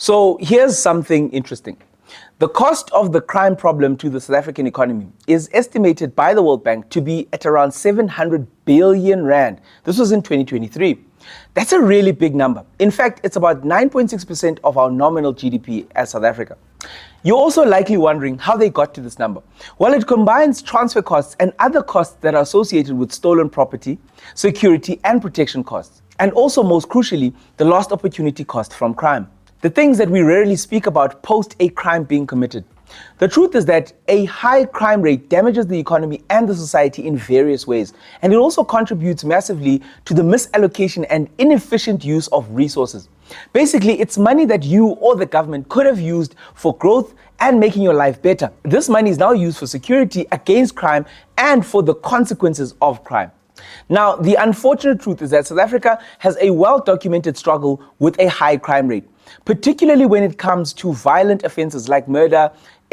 So here's something interesting. The cost of the crime problem to the South African economy is estimated by the World Bank to be at around 700 billion rand. This was in 2023. That's a really big number. In fact, it's about 9.6% of our nominal GDP as South Africa. You're also likely wondering how they got to this number. Well, it combines transfer costs and other costs that are associated with stolen property, security and protection costs, and also most crucially, the lost opportunity cost from crime. The things that we rarely speak about post a crime being committed. The truth is that a high crime rate damages the economy and the society in various ways, and it also contributes massively to the misallocation and inefficient use of resources. Basically, it's money that you or the government could have used for growth and making your life better. This money is now used for security against crime and for the consequences of crime. Now, the unfortunate truth is that South Africa has a well-documented struggle with a high crime rate, particularly when it comes to violent offenses like murder,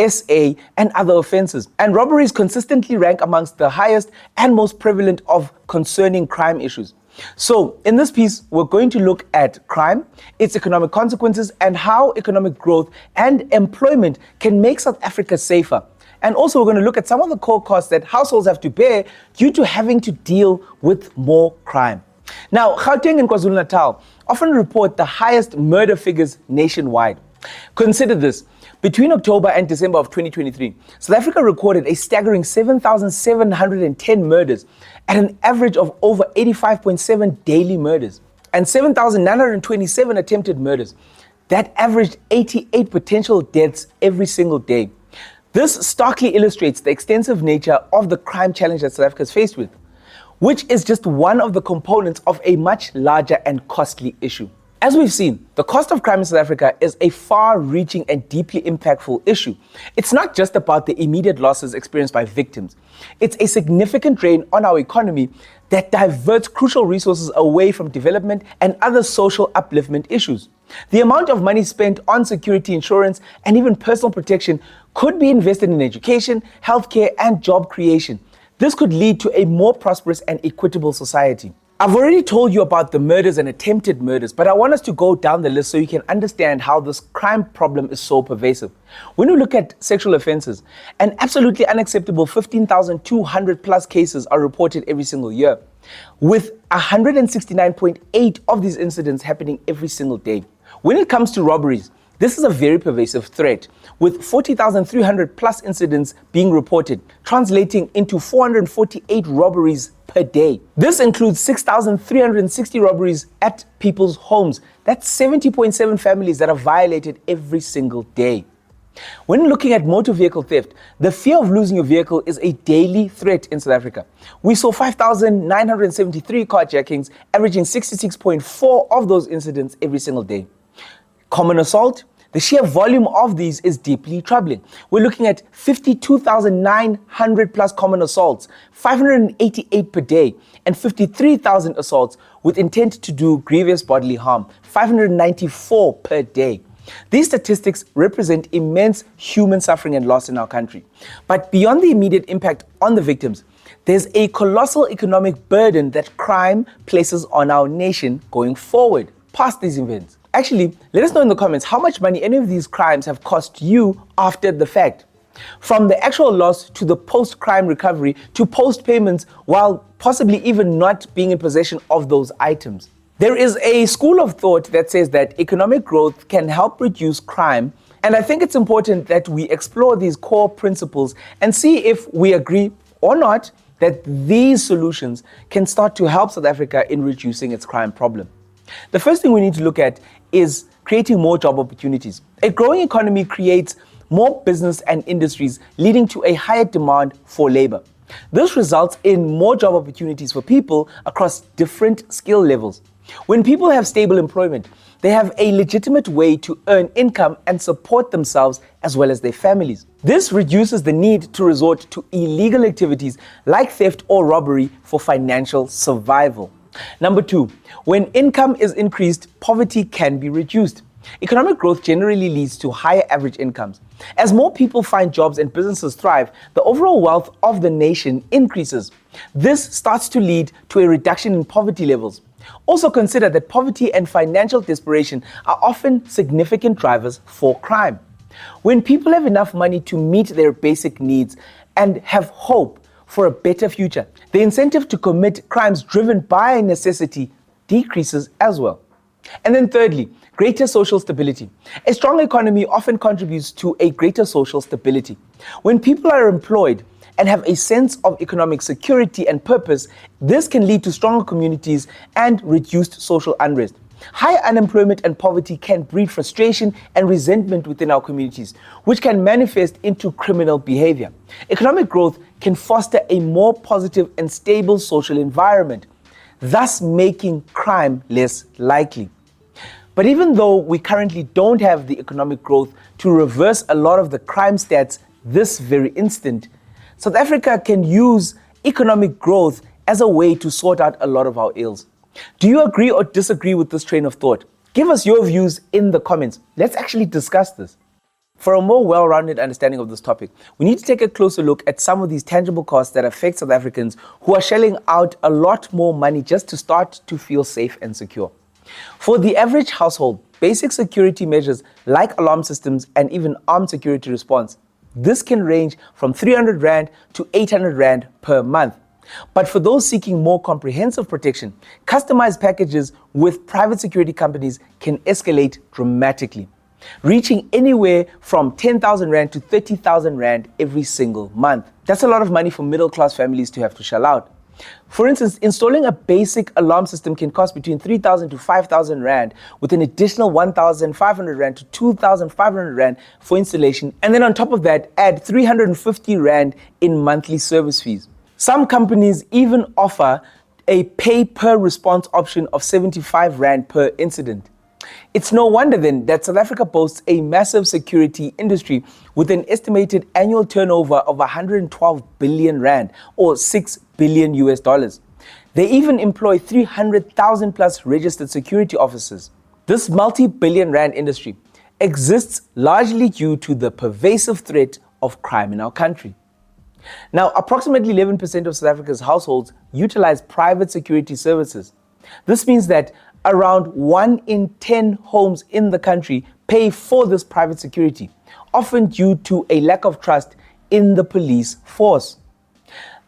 SA, and other offenses. And robberies consistently rank amongst the highest and most prevalent of concerning crime issues. So, in this piece, we're going to look at crime, its economic consequences, and how economic growth and employment can make South Africa safer. And also, we're going to look at some of the core costs that households have to bear due to having to deal with more crime. Now, Gauteng and KwaZulu-Natal often report the highest murder figures nationwide. Consider this. Between October and December of 2023, South Africa recorded a staggering 7,710 murders at an average of over 85.7 daily murders and 7,927 attempted murders. That averaged 88 potential deaths every single day. This starkly illustrates the extensive nature of the crime challenge that South Africa is faced with, which is just one of the components of a much larger and costly issue. As we've seen, the cost of crime in South Africa is a far-reaching and deeply impactful issue. It's not just about the immediate losses experienced by victims. It's a significant drain on our economy that diverts crucial resources away from development and other social upliftment issues. The amount of money spent on security, insurance, and even personal protection could be invested in education, healthcare, and job creation. This could lead to a more prosperous and equitable society. I've already told you about the murders and attempted murders, but I want us to go down the list so you can understand how this crime problem is so pervasive. When we look at sexual offenses, an absolutely unacceptable 15,200 plus cases are reported every single year, with 169.8 of these incidents happening every single day. When it comes to robberies, this is a very pervasive threat, with 40,300 plus incidents being reported, translating into 448 robberies per day. This includes 6,360 robberies at people's homes. That's 70.7 families that are violated every single day. When looking at motor vehicle theft, the fear of losing your vehicle is a daily threat in South Africa. We saw 5,973 carjackings, averaging 66.4 of those incidents every single day. Common assault, the sheer volume of these is deeply troubling. We're looking at 52,900 plus common assaults, 588 per day, and 53,000 assaults with intent to do grievous bodily harm, 594 per day. These statistics represent immense human suffering and loss in our country. But beyond the immediate impact on the victims, there's a colossal economic burden that crime places on our nation going forward, past these events. Actually, let us know in the comments how much money any of these crimes have cost you after the fact. From the actual loss to the post-crime recovery to post-payments while possibly even not being in possession of those items. There is a school of thought that says that economic growth can help reduce crime, and I think it's important that we explore these core principles and see if we agree or not that these solutions can start to help South Africa in reducing its crime problem. The first thing we need to look at is creating more job opportunities. A growing economy creates more business and industries, leading to a higher demand for labor. This results in more job opportunities for people across different skill levels. When people have stable employment, they have a legitimate way to earn income and support themselves as well as their families. This reduces the need to resort to illegal activities like theft or robbery for financial survival. Number two, when income is increased, poverty can be reduced. Economic growth generally leads to higher average incomes. As more people find jobs and businesses thrive, the overall wealth of the nation increases. This starts to lead to a reduction in poverty levels. Also consider that poverty and financial desperation are often significant drivers for crime. When people have enough money to meet their basic needs and have hope for a better future, the incentive to commit crimes driven by necessity decreases as well. And then thirdly, greater social stability. A strong economy often contributes to a greater social stability. When people are employed and have a sense of economic security and purpose, this can lead to stronger communities and reduced social unrest. High unemployment and poverty can breed frustration and resentment within our communities, which can manifest into criminal behavior. Economic growth can foster a more positive and stable social environment, thus making crime less likely. But even though we currently don't have the economic growth to reverse a lot of the crime stats this very instant, South Africa can use economic growth as a way to sort out a lot of our ills. Do you agree or disagree with this train of thought? Give us your views in the comments. Let's actually discuss this. For a more well-rounded understanding of this topic, we need to take a closer look at some of these tangible costs that affect South Africans who are shelling out a lot more money just to start to feel safe and secure. For the average household, basic security measures like alarm systems and even armed security response, this can range from 300 Rand to 800 Rand per month. But for those seeking more comprehensive protection, customized packages with private security companies can escalate dramatically, reaching anywhere from 10,000 Rand to 30,000 Rand every single month. That's a lot of money for middle-class families to have to shell out. For instance, installing a basic alarm system can cost between 3,000 to 5,000 Rand, with an additional 1,500 Rand to 2,500 Rand for installation, and then on top of that, add 350 Rand in monthly service fees. Some companies even offer a pay-per-response option of 75 Rand per incident. It's no wonder then that South Africa boasts a massive security industry with an estimated annual turnover of 112 billion Rand or $6 billion US. They even employ 300,000 plus registered security officers. This multi-billion Rand industry exists largely due to the pervasive threat of crime in our country. Now, approximately 11% of South Africa's households utilize private security services. This means that around 1 in 10 homes in the country pay for this private security, often due to a lack of trust in the police force.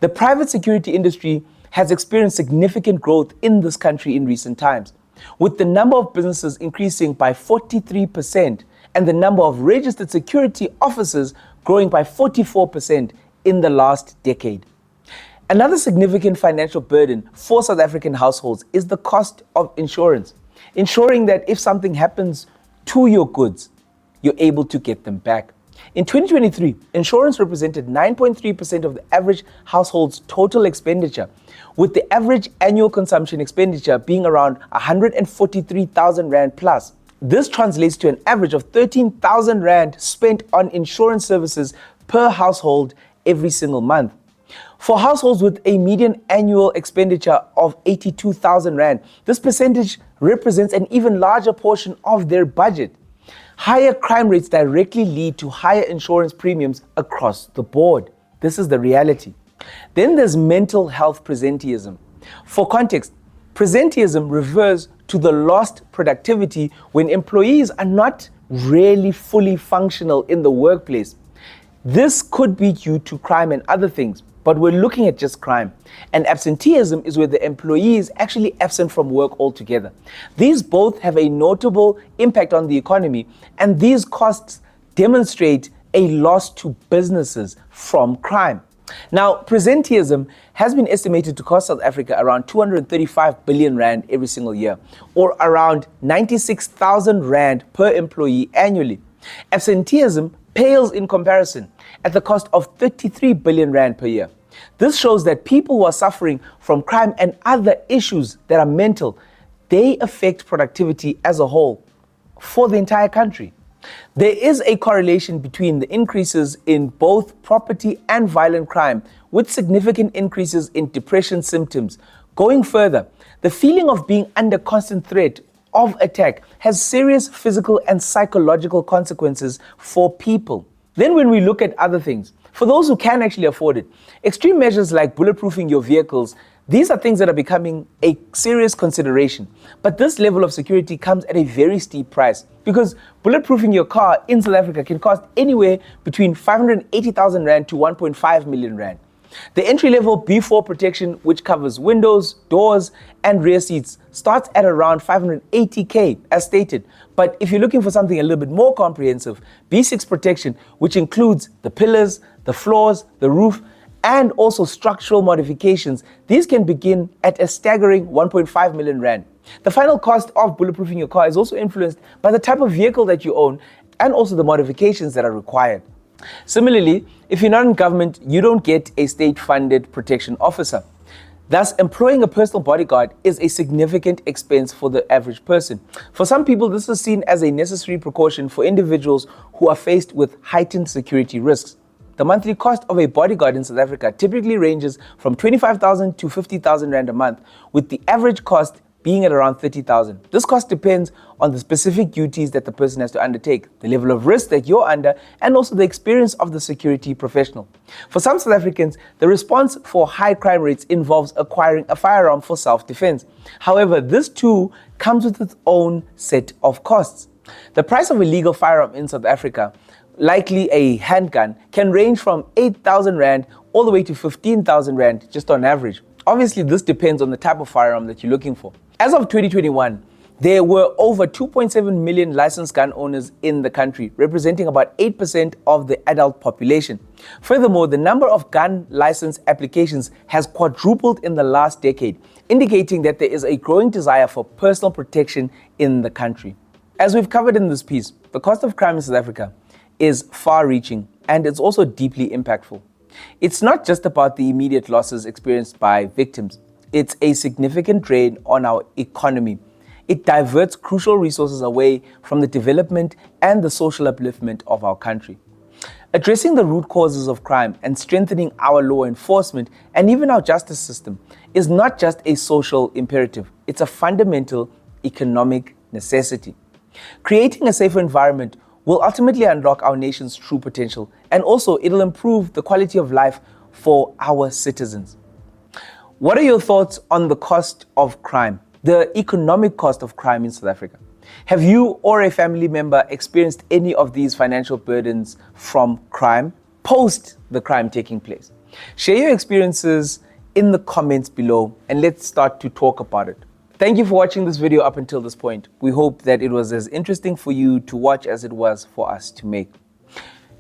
The private security industry has experienced significant growth in this country in recent times, with the number of businesses increasing by 43% and the number of registered security officers growing by 44% in the last decade. Another significant financial burden for South African households is the cost of insurance, ensuring that if something happens to your goods, you're able to get them back. In 2023, insurance represented 9.3% of the average household's total expenditure, with the average annual consumption expenditure being around 143,000 Rand plus. This translates to an average of 13,000 Rand spent on insurance services per household every single month. For households with a median annual expenditure of 82,000 Rand, this percentage represents an even larger portion of their budget. Higher crime rates directly lead to higher insurance premiums across the board. This is the reality. Then there's mental health presenteeism. For context, presenteeism refers to the lost productivity when employees are not really fully functional in the workplace. This could be due to crime and other things, but we're looking at just crime. And absenteeism is where the employee is actually absent from work altogether. These both have a notable impact on the economy, and these costs demonstrate a loss to businesses from crime. Now, presenteeism has been estimated to cost South Africa around 235 billion Rand every single year, or around 96,000 Rand per employee annually. Absenteeism pales in comparison at the cost of 33 billion Rand per year. This shows that people who are suffering from crime and other issues that are mental, they affect productivity as a whole for the entire country. There is a correlation between the increases in both property and violent crime with significant increases in depression symptoms. Going further, the feeling of being under constant threat of attack has serious physical and psychological consequences for people. Then when we look at other things, for those who can actually afford it, extreme measures like bulletproofing your vehicles, These are things that are becoming a serious consideration, but this level of security comes at a very steep price because bulletproofing your car in South Africa can cost anywhere between 580,000 Rand to 1.5 million Rand. The entry-level B4 protection, which covers windows, doors, and rear seats, starts at around 580k as stated. But if you're looking for something a little bit more comprehensive, B6 protection, which includes the pillars, the floors, the roof, and also structural modifications, these can begin at a staggering 1.5 million Rand. The final cost of bulletproofing your car is also influenced by the type of vehicle that you own and also the modifications that are required. Similarly, if you're not in government, you don't get a state-funded protection officer. Thus, employing a personal bodyguard is a significant expense for the average person. For some people, this is seen as a necessary precaution for individuals who are faced with heightened security risks. The monthly cost of a bodyguard in South Africa typically ranges from 25,000 to 50,000 Rand a month, with the average cost being at around 30,000. This cost depends on the specific duties that the person has to undertake, the level of risk that you're under, and also the experience of the security professional. For some South Africans, the response for high crime rates involves acquiring a firearm for self-defense. However, this too comes with its own set of costs. The price of a legal firearm in South Africa, likely a handgun, can range from 8,000 Rand all the way to 15,000 Rand just on average. Obviously, this depends on the type of firearm that you're looking for. As of 2021, there were over 2.7 million licensed gun owners in the country, representing about 8% of the adult population. Furthermore, the number of gun license applications has quadrupled in the last decade, indicating that there is a growing desire for personal protection in the country. As we've covered in this piece, the cost of crime in South Africa is far-reaching and it's also deeply impactful. It's not just about the immediate losses experienced by victims. It's a significant drain on our economy. It diverts crucial resources away from the development and the social upliftment of our country. Addressing the root causes of crime and strengthening our law enforcement and even our justice system is not just a social imperative. It's a fundamental economic necessity. Creating a safer environment will ultimately unlock our nation's true potential, and also it'll improve the quality of life for our citizens. What are your thoughts on the cost of crime, the economic cost of crime in South Africa? Have you or a family member experienced any of these financial burdens from crime post the crime taking place? Share your experiences in the comments below and let's start to talk about it. Thank you for watching this video up until this point. We hope that it was as interesting for you to watch as it was for us to make.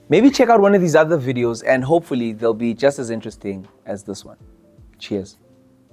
Maybe check out one of these other videos and hopefully they'll be just as interesting as this one. Cheers.